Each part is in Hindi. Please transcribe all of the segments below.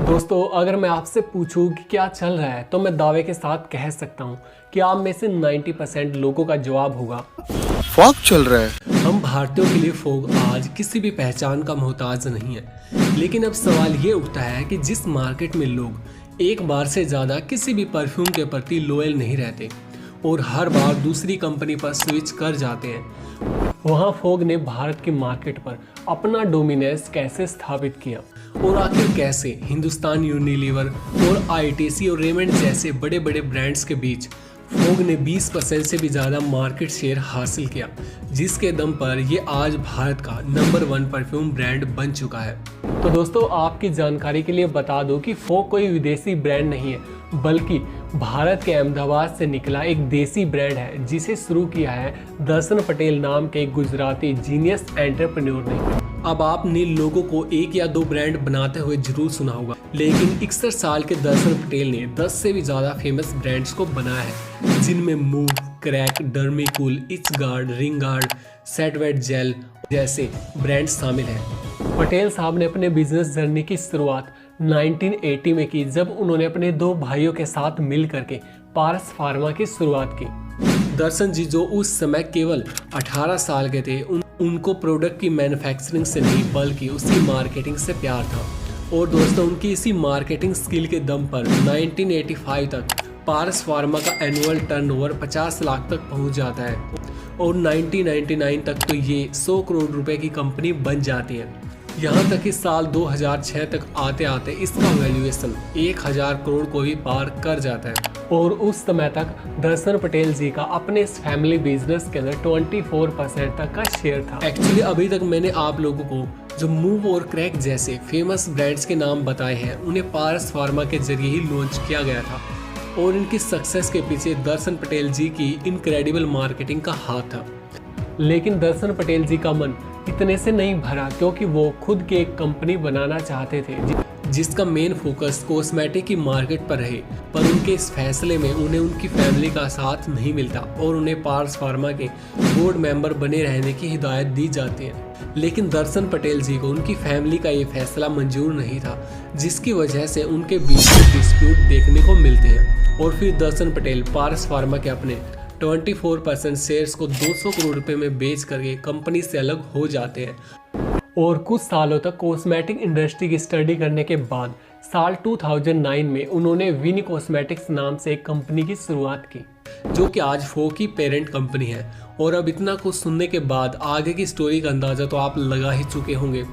दोस्तों, अगर मैं आपसे पूछूं कि क्या चल रहा है तो मैं दावे के साथ कह सकता हूं कि आप में से 90% लोगों का जवाब होगा फॉग चल रहा है। हम भारतीयों के लिए फोग आज किसी भी पहचान का मोहताज नहीं है। लेकिन अब सवाल ये उठता है कि जिस मार्केट में लोग एक बार से ज़्यादा किसी भी परफ्यूम के प्रति लॉयल नहीं रहते और हर बार दूसरी कंपनी पर स्विच कर जाते हैं, वहाँ फोग ने भारत की मार्केट पर अपना डोमिनेंस कैसे स्थापित किया और आखिर कैसे हिंदुस्तान यूनिलीवर और आईटीसी और रेमंड जैसे बड़े बड़े ब्रांड्स के बीच फोग ने 20% से भी ज़्यादा मार्केट शेयर हासिल किया, जिसके दम पर ये आज भारत का नंबर 1 परफ्यूम ब्रांड बन चुका है। तो दोस्तों, आपकी जानकारी के लिए बता दूं कि फोग कोई विदेशी ब्रांड नहीं है, बल्कि भारत के अहमदाबाद से निकला एक देसी ब्रांड है, जिसे शुरू किया है दर्शन पटेल नाम के एक गुजराती जीनियस एंटरप्रेन्योर ने। अब आपने लोगों को एक या दो ब्रांड बनाते हुए जरूर सुना होगा, लेकिन 61 साल के दर्शन पटेल ने 10 से भी ज़्यादा फेमस ब्रांड्स को बनाया है, जिनमें मूव, क्रैक, डर्मीकूल, इट्स गार्ड, रिंग गार्ड, सेटवेट जेल जैसे ब्रांड शामिल हैं। पटेल साहब ने अपने बिजनेस जर्नी की शुरुआत 1980 में की, जब उन्होंने अपने दो भाइयों के साथ मिल करके पारस फार्मा की शुरुआत की। दर्शन जी, जो उस समय केवल 18 साल के थे, उनको प्रोडक्ट की मैन्युफैक्चरिंग से नहीं बल्कि उसकी मार्केटिंग से प्यार था। और दोस्तों, उनकी इसी मार्केटिंग स्किल के दम पर 1985 तक पारस फार्मा का एनुअल टर्नओवर 50 लाख तक पहुंच जाता है और 1999 तक तो ये 100 करोड़ रुपए की कंपनी बन जाती है। यहाँ तक कि साल 2006 तक आते आते इसका वैल्यूएशन 1000 करोड़ को भी पार कर जाता है। और उस समय तक दर्शन पटेल जी का अपने इस फैमिली बिजनेस के अंदर 24% तक का शेयर था। एक्चुअली अभी तक मैंने आप लोगों को जो मूव और क्रैक जैसे फेमस ब्रांड्स के नाम बताए हैं, उन्हें पारस फार्मा के जरिए ही लॉन्च किया गया था और इनकी सक्सेस के पीछे दर्शन पटेल जी की इनक्रेडिबल मार्केटिंग का हाथ था। लेकिन दर्शन पटेल जी का मन इतने से नहीं भरा, क्योंकि वो खुद की एक कंपनी बनाना चाहते थे जिसका मेन फोकस कॉस्मेटिक की मार्केट पर रहे। पर उनके इस फैसले में उन्हें उनकी फैमिली का साथ नहीं मिलता और उन्हें पारस फार्मा के बोर्ड मेंबर बने रहने की हिदायत दी जाती है। लेकिन दर्शन पटेल जी को उनकी फैमिली का ये फैसला मंजूर नहीं था, जिसकी वजह से उनके बीच में डिस्प्यूट देखने को मिलते हैं और फिर दर्शन पटेल पारस फार्मा के अपने 24% शेयर्स को 200 करोड़ रुपए में बेच करके कंपनी से अलग हो जाते हैं। और कुछ सालों तक कॉस्मेटिक इंडस्ट्री की स्टडी करने के बाद साल 2009 में उन्होंने विनी कॉस्मेटिक्स नाम से एक कंपनी की शुरुआत की, जो कि आज फोग की पेरेंट कंपनी है। और अब इतना कुछ सुनने के बाद आगे की स्टोरी का अंदाजा तो आप लगा ही चुके होंगे।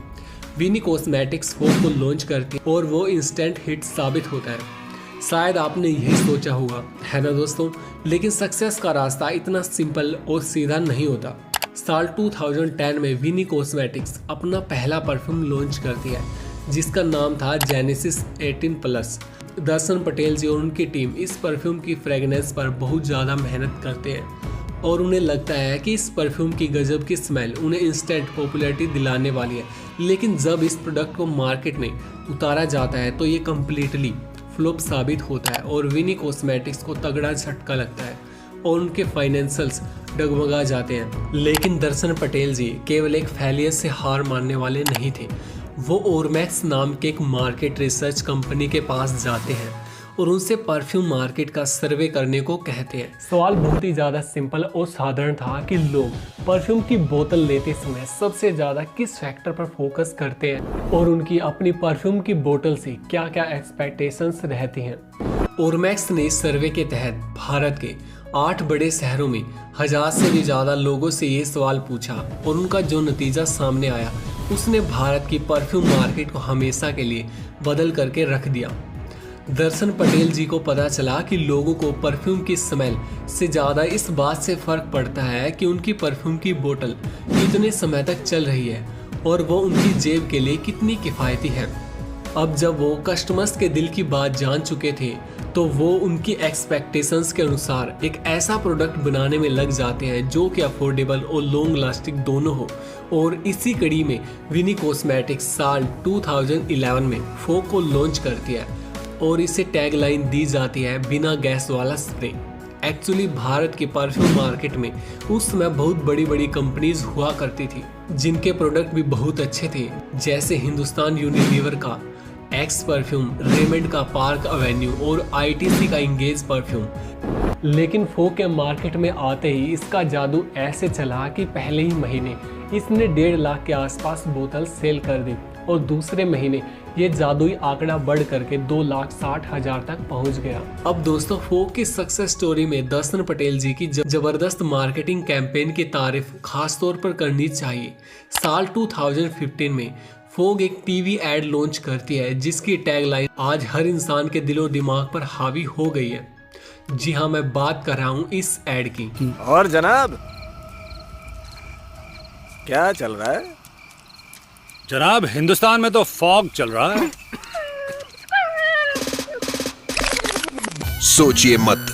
विनी कॉस्मेटिक्स फोग को लॉन्च करती है और वो इंस्टेंट हिट साबित होता है। शायद आपने यही सोचा होगा, है ना दोस्तों, लेकिन सक्सेस का रास्ता इतना सिंपल और सीधा नहीं होता। साल 2010 में विनी कॉस्मेटिक्स अपना पहला परफ्यूम लॉन्च करती है, जिसका नाम था जेनेसिस 18+। दर्शन पटेल जी और उनकी टीम इस परफ्यूम की फ्रेगनेंस पर बहुत ज़्यादा मेहनत करते हैं और उन्हें लगता है कि इस परफ्यूम की गजब की स्मेल उन्हें इंस्टेंट पॉपुलैरिटी दिलाने वाली है। लेकिन जब इस प्रोडक्ट को मार्केट में उतारा जाता है तो ये कम्प्लीटली फ्लॉप साबित होता है और विनी कॉस्मेटिक्स को तगड़ा झटका लगता है और उनके फाइनेंशियल्स डगमगा जाते हैं। लेकिन दर्शन पटेल जी केवल एक फेलियर से हार मानने वाले नहीं थे। वो ओरमैक्स नाम के एक मार्केट रिसर्च कंपनी के पास जाते हैं और उनसे परफ्यूम मार्केट का सर्वे करने को कहते हैं। सवाल बहुत ही ज़्यादा सिंपल और साधारण था कि लोग परफ्यूम की बोतल लेते समय सबसे ज़्यादा किस फैक्टर पर फोकस करते हैं और उनकी अपनी परफ्यूम की बोतल से क्या क्या एक्सपेक्टेशंस रहती हैं। ओरमैक्स ने इस सर्वे के तहत भारत के 8 बड़े शहरों में 1000 से भी ज़्यादा लोगों से ये सवाल पूछा और उनका जो नतीजा सामने आया उसने भारत की परफ्यूम मार्केट को हमेशा के लिए बदल करके रख दिया। दर्शन पटेल जी को पता चला कि लोगों को परफ्यूम की स्मेल से ज़्यादा इस बात से फ़र्क पड़ता है कि उनकी परफ्यूम की बोतल कितने समय तक चल रही है और वो उनकी जेब के लिए कितनी किफ़ायती है। अब जब वो कस्टमर्स के दिल की बात जान चुके थे तो वो उनकी एक्सपेक्टेशंस के अनुसार एक ऐसा प्रोडक्ट बनाने में लग जाते हैं जो कि अफोर्डेबल और लॉन्ग लास्टिंग दोनों हो। और इसी कड़ी में विनी कॉस्मेटिक्स साल 2011 में फोग को लॉन्च करती है और इसे टैगलाइन दी जाती है बिना गैस वाला स्प्रे। एक्चुअली भारत की परफ्यूम मार्केट में उस समय बहुत बड़ी बड़ी कंपनीज हुआ करती थी जिनके प्रोडक्ट भी बहुत अच्छे थे, जैसे हिंदुस्तान यूनिलीवर का एक्स परफ्यूम, रेमंड का पार्क एवेन्यू और आईटीसी का इंगेज परफ्यूम। लेकिन फोग के मार्केट में आते ही इसका जादू ऐसे चला कि पहले ही महीने इसने 1.5 लाख के आसपास बोतल सेल कर दी और दूसरे महीने ये जादुई आंकड़ा बढ़ करके 2,60,000 तक पहुंच गया। अब दोस्तों फोग की सक्सेस स्टोरी में दर्शन पटेल जी की जबरदस्त मार्केटिंग कैंपेन की तारीफ खास तौर पर करनी चाहिए। साल 2015 में फोग एक टीवी एड लॉन्च करती है जिसकी टैगलाइन आज हर इंसान के दिलो दिमाग पर हावी हो गई है। जी हाँ, मैं बात कर रहा हूँ इस एड की। और जनाब क्या चल रहा है? जनाब हिंदुस्तान में तो फॉग चल रहा है। सोचिए मत,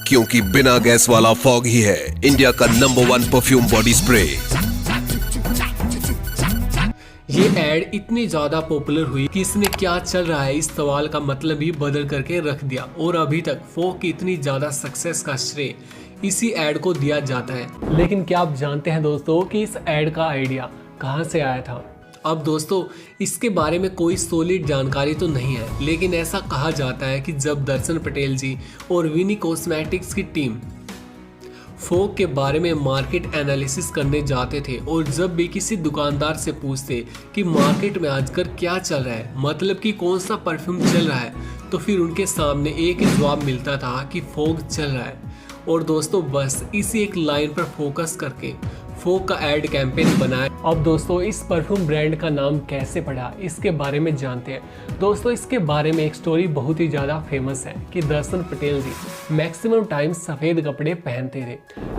क्योंकि बिना गैस वाला फॉग ही है इंडिया का नंबर 1 परफ्यूम बॉडी स्प्रे। ये एड इतनी ज्यादा पॉपुलर हुई कि इसने क्या चल रहा है इस सवाल का मतलब ही बदल करके रख दिया और अभी तक फोग की इतनी ज्यादा सक्सेस का श्रेय इसी एड को दिया जाता है। लेकिन क्या आप जानते हैं दोस्तों कि इस एड का आइडिया कहां से आया था? अब दोस्तों इसके बारे में कोई सॉलिड जानकारी तो नहीं है, लेकिन ऐसा कहा जाता है कि जब दर्शन पटेल जी और विनी कॉस्मेटिक्स की टीम फोग के बारे में मार्केट एनालिसिस करने जाते थे और जब भी किसी दुकानदार से पूछते कि मार्केट में आजकल क्या चल रहा है, मतलब कि कौन सा परफ्यूम चल रहा है, तो फिर उनके सामने एक ही जवाब मिलता था कि फोग चल रहा है। और दोस्तों बस इसी एक लाइन पर फोकस करके फोग का एड कैंपेन बनाया। अब दोस्तों इस परफ्यूम ब्रांड का नाम कैसे पड़ा इसके बारे में जानते हैं। दोस्तों इसके बारे में एक स्टोरी बहुत ही ज़्यादा फेमस है कि दर्शन पटेल जी मैक्सिमम टाइम सफ़ेद कपड़े पहनते थे,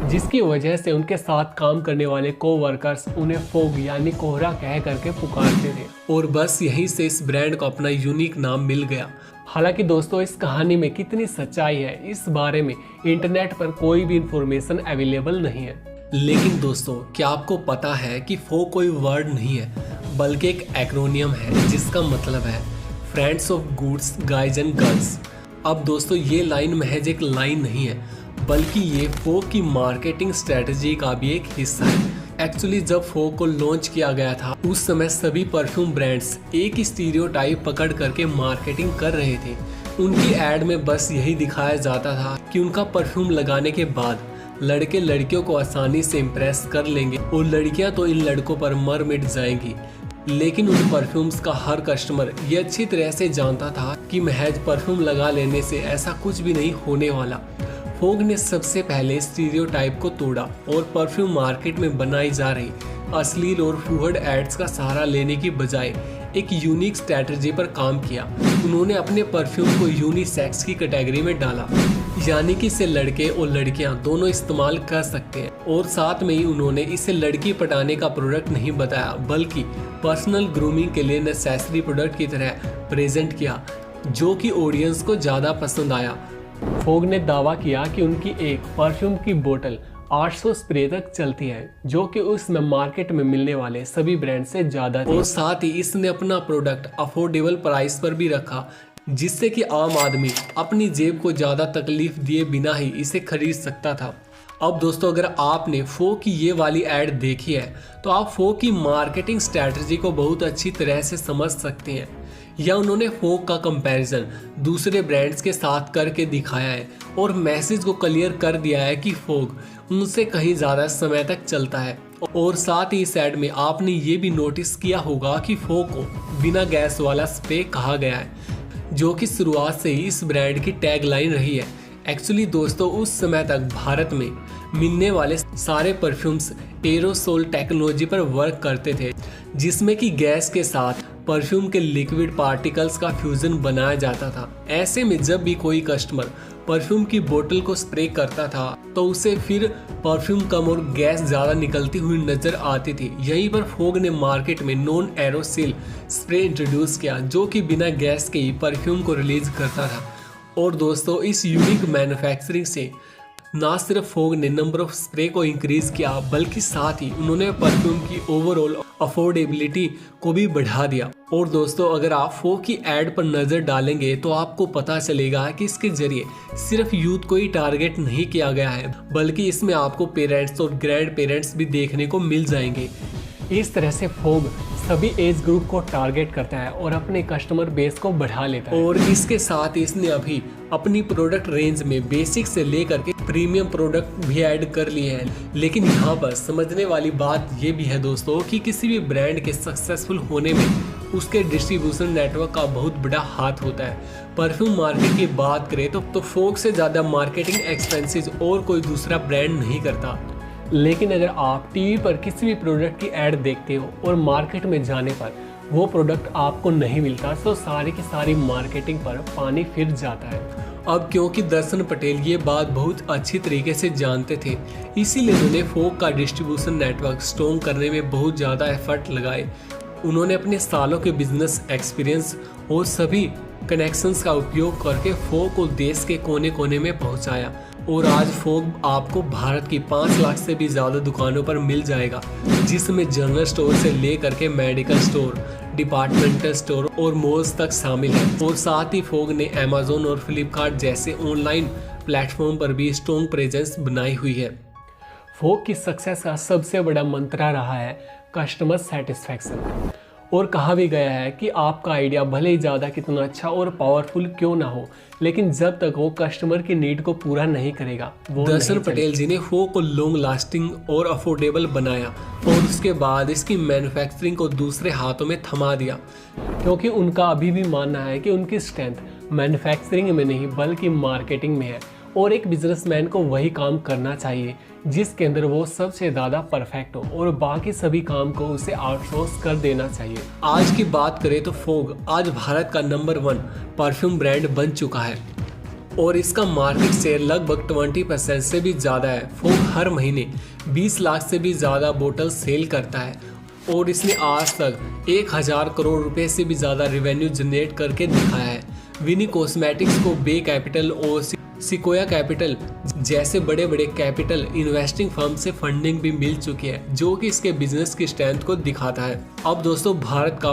जिसकी वजह से उनके साथ काम करने वाले कोवर्कर्स उन्हें फोग यानी कोहरा कह करके पुकारते थे और बस यहीं से इस ब्रांड को अपना यूनिक नाम मिल गया। हालांकि दोस्तों इस कहानी में कितनी सच्चाई है इस बारे में इंटरनेट पर कोई भी इंफॉर्मेशन अवेलेबल नहीं है। लेकिन दोस्तों क्या आपको पता है कि फोग कोई वर्ड नहीं है बल्कि एक एक्रोनियम है जिसका मतलब है friends of goods guys and girls. अब दोस्तों ये लाइन महज एक लाइन नहीं है बल्कि ये फोग की मार्केटिंग स्ट्रेटजी का भी एक हिस्सा है। एक्चुअली जब फोग को लॉन्च किया गया था उस समय सभी परफ्यूम ब्रांड्स एक ही स्टीरियोटाइप पकड़ करके मार्केटिंग कर रहे थे। उनकी एड में बस यही दिखाया जाता था कि उनका परफ्यूम लगाने के बाद लड़के लड़कियों को आसानी से इम्प्रेस कर लेंगे और लड़कियां तो इन लड़कों पर मर मिट जाएंगी। लेकिन उन परफ्यूम्स का हर कस्टमर ये अच्छी तरह से जानता था कि महज परफ्यूम लगा लेने से ऐसा कुछ भी नहीं होने वाला। फोग ने सबसे पहले स्टीरियोटाइप को तोड़ा और परफ्यूम मार्केट में बनाई जा रही अश्लील और फूहड़ एड्स का सहारा लेने की बजाय एक यूनिक स्ट्रैटेजी पर काम किया। उन्होंने अपने परफ्यूम को यूनिसेक्स की कैटेगरी में डाला, यानी कि इसे लड़के और लड़कियां दोनों इस्तेमाल कर सकते हैं और साथ में ही उन्होंने इसे लड़की पटाने का प्रोडक्ट नहीं बताया बल्कि पर्सनल ग्रूमिंग के लिए नेसेसरी प्रोडक्ट की तरह प्रेजेंट किया, जो कि ऑडियंस को ज़्यादा पसंद आया। फोग ने दावा किया कि उनकी एक परफ्यूम की बोतल 800 स्प्रे तक चलती है, जो कि उसमें मार्केट में मिलने वाले सभी ब्रांड से ज़्यादा थी और साथ ही इसने अपना प्रोडक्ट अफोर्डेबल प्राइस पर भी रखा, जिससे कि आम आदमी अपनी जेब को ज़्यादा तकलीफ दिए बिना ही इसे खरीद सकता था। अब दोस्तों अगर आपने फोग की ये वाली एड देखी है तो आप फोग की मार्केटिंग स्ट्रैटेजी को बहुत अच्छी तरह से समझ सकते हैं। या उन्होंने फोग का कंपैरिजन दूसरे ब्रांड्स के साथ करके दिखाया है और मैसेज को क्लियर कर दिया है कि फोग उनसे कहीं ज़्यादा समय तक चलता है। और साथ ही इस एड में आपने ये भी नोटिस किया होगा कि फोग को बिना गैस वाला स्प्रे कहा गया है, जो कि शुरुआत से ही इस ब्रांड की टैगलाइन रही है। एक्चुअली दोस्तों उस समय तक भारत में मिलने वाले सारे परफ्यूम्स एरोसोल टेक्नोलॉजी पर वर्क करते थे, जिसमें कि गैस के साथ परफ्यूम के लिक्विड पार्टिकल्स का फ्यूजन बनाया जाता था। ऐसे में जब भी कोई कस्टमर परफ्यूम की बोतल को स्प्रे करता था तो उसे फिर परफ्यूम कम और गैस ज़्यादा निकलती हुई नजर आती थी। यहीं पर फोग ने मार्केट में नॉन एरोसिल स्प्रे इंट्रोड्यूस किया, जो कि बिना गैस के ही परफ्यूम को रिलीज करता था। और दोस्तों इस यूनिक मैन्युफैक्चरिंग से ना सिर्फ फोग ने नंबर ऑफ स्प्रे को इंक्रीज किया बल्कि साथ ही उन्होंने परफ्यूम की ओवरऑल अफोर्डेबिलिटी को भी बढ़ा दिया। और दोस्तों अगर आप फोग की एड पर नज़र डालेंगे तो आपको पता चलेगा कि इसके जरिए सिर्फ यूथ को ही टारगेट नहीं किया गया है, बल्कि इसमें आपको पेरेंट्स और ग्रैंड पेरेंट्स भी देखने को मिल जाएंगे। इस तरह से फोग सभी एज ग्रुप को टारगेट करता है और अपने कस्टमर बेस को बढ़ा लेता है। और इसके साथ इसने अभी अपनी प्रोडक्ट रेंज में बेसिक से लेकर के प्रीमियम प्रोडक्ट भी ऐड कर लिए हैं। लेकिन यहाँ पर समझने वाली बात ये भी है दोस्तों कि किसी भी ब्रांड के सक्सेसफुल होने में उसके डिस्ट्रीब्यूशन नेटवर्क का बहुत बड़ा हाथ होता है। परफ्यूम मार्केट की बात करें तो फोग से ज़्यादा मार्केटिंग एक्सपेंसेस और कोई दूसरा ब्रांड नहीं करता। लेकिन अगर आप टीवी पर किसी भी प्रोडक्ट की ऐड देखते हो और मार्केट में जाने पर वो प्रोडक्ट आपको नहीं मिलता तो सारी की सारी मार्केटिंग पर पानी फिर जाता है। अब क्योंकि दर्शन पटेल ये बात बहुत अच्छी तरीके से जानते थे, इसीलिए उन्होंने फोग का डिस्ट्रीब्यूशन नेटवर्क स्ट्रॉन्ग करने में बहुत ज़्यादा एफर्ट लगाए। उन्होंने अपने सालों के बिजनेस एक्सपीरियंस और सभी कनेक्शंस का उपयोग करके फोग को देश के कोने कोने में पहुंचाया और आज फोग आपको भारत की 5 लाख से भी ज़्यादा दुकानों पर मिल जाएगा, जिसमें जनरल स्टोर से लेकर के मेडिकल स्टोर, डिपार्टमेंटल स्टोर और मॉल्स तक शामिल है। और साथ ही फोग ने अमेजोन और फ्लिपकार्ट जैसे ऑनलाइन प्लेटफॉर्म पर भी स्ट्रॉन्ग प्रेजेंस बनाई हुई है। फोग की सक्सेस का सबसे बड़ा मंत्र रहा है कस्टमर सेटिस्फैक्शन। और कहा भी गया है कि आपका आइडिया भले ही ज़्यादा कितना अच्छा और पावरफुल क्यों ना हो, लेकिन जब तक वो कस्टमर की नीड को पूरा नहीं करेगा वो दर्शन पटेल जी ने फोग को लॉन्ग लास्टिंग और अफोर्डेबल बनाया और उसके बाद इसकी मैन्युफैक्चरिंग को दूसरे हाथों में थमा दिया, क्योंकि उनका अभी भी मानना है कि उनकी स्ट्रेंथ मैन्युफैक्चरिंग में नहीं बल्कि मार्केटिंग में है। और एक बिजनेसमैन को वही काम करना चाहिए जिसके अंदर वो सबसे ज़्यादा परफेक्ट हो और बाकी सभी काम को उसे आउटसोर्स कर देना चाहिए। आज की बात करें तो फोग आज भारत का नंबर 1 परफ्यूम ब्रांड बन चुका है और इसका मार्केट शेयर लगभग 20% से भी ज़्यादा है। फोग हर महीने 20 लाख से भी ज़्यादा बोतल सेल करता है और इसने आज तक 1000 करोड़ रुपए से भी ज़्यादा रेवेन्यू जनरेट करके दिखाया है। विनी कॉस्मेटिक्स को बे कैपिटल और सिकोया कैपिटल जैसे बड़े बड़े कैपिटल इन्वेस्टिंग फर्म से फंडिंग भी मिल चुकी है, जो कि इसके बिजनेस की स्ट्रेंथ को दिखाता है। अब दोस्तों भारत का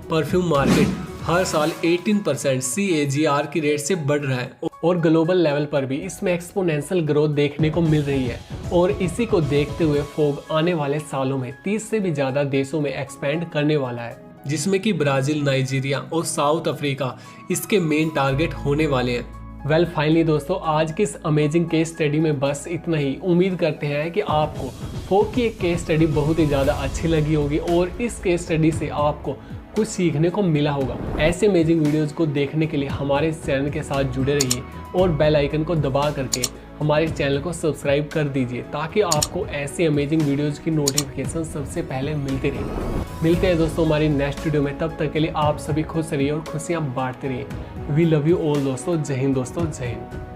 परफ्यूम मार्केट हर साल 18% CAGR की रेट से बढ़ रहा है और ग्लोबल लेवल पर भी इसमें एक्सपोनेंशियल ग्रोथ देखने को मिल रही है। और इसी को देखते हुए फोग आने वाले सालों में 30 से भी ज़्यादा देशों में एक्सपेंड करने वाला है, जिसमें कि ब्राज़ील, नाइजीरिया और साउथ अफ्रीका इसके मेन टारगेट होने वाले हैं। वेल फाइनली दोस्तों, आज की इस अमेजिंग केस स्टडी में बस इतना ही। उम्मीद करते हैं कि आपको फोग की एक केस स्टडी बहुत ही ज़्यादा अच्छी लगी होगी और इस केस स्टडी से आपको कुछ सीखने को मिला होगा। ऐसे अमेजिंग वीडियोस को देखने के लिए हमारे इस चैनल के साथ जुड़े रहिए और बेल आइकन को दबा करके हमारे चैनल को सब्सक्राइब कर दीजिए ताकि आपको ऐसे अमेजिंग वीडियोस की नोटिफिकेशन सबसे पहले मिलती रहे। मिलते हैं दोस्तों हमारी नेक्स्ट वीडियो में, तब तक के लिए आप सभी खुश रहिए और खुशियाँ बांटते रहिए। वी लव यू ऑल दोस्तों। जय हिंद दोस्तों, जय हिंद।